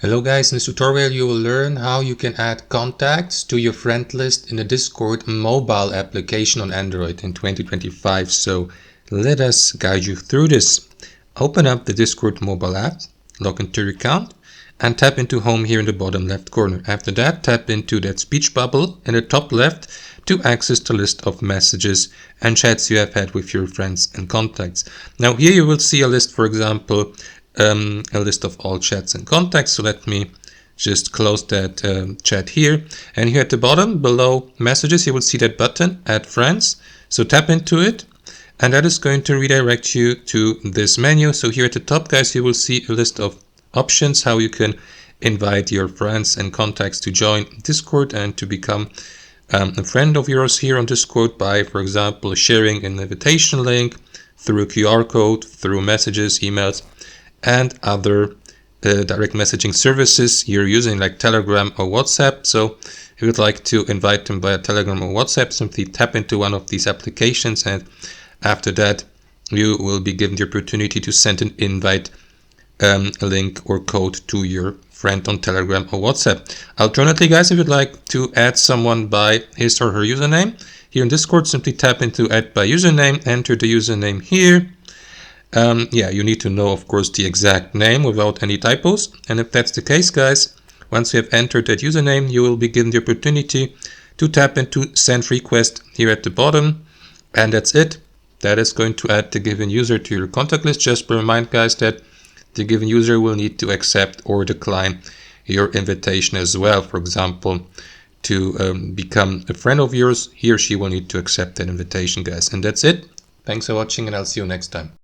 Hello guys, in this tutorial you will learn how you can add contacts to your friend list in the Discord mobile application on Android in 2025. So let us guide you through this. Open up the Discord mobile app, log into your account and tap into home here in the bottom left corner. After that, tap into that speech bubble in the top left to access the list of messages and chats you have had with your friends and contacts. Now here you will see a list, for example, a list of all chats and contacts. So let me just close that chat here. And here at the bottom below messages, you will see that button, add friends. So tap into it and that is going to redirect you to this menu. So here at the top, guys, you will see a list of options how you can invite your friends and contacts to join Discord and to become a friend of yours here on Discord by, for example, sharing an invitation link through a QR code, through messages, emails, and other direct messaging services you're using like Telegram or WhatsApp. So if you would like to invite them via Telegram or WhatsApp, simply tap into one of these applications, and after that you will be given the opportunity to send an invite link or code to your friend on Telegram or WhatsApp. Alternatively, guys, if you'd like to add someone by his or her username, here in Discord, simply tap into add by username, enter the username here. You need to know, of course, the exact name without any typos. And if that's the case, guys, once you have entered that username, you will be given the opportunity to tap into send request here at the bottom. And that's it. That is going to add the given user to your contact list. Just bear in mind, guys, that the given user will need to accept or decline your invitation as well. For example, to become a friend of yours, he or she will need to accept that invitation, guys. And that's it. Thanks for watching, and I'll see you next time.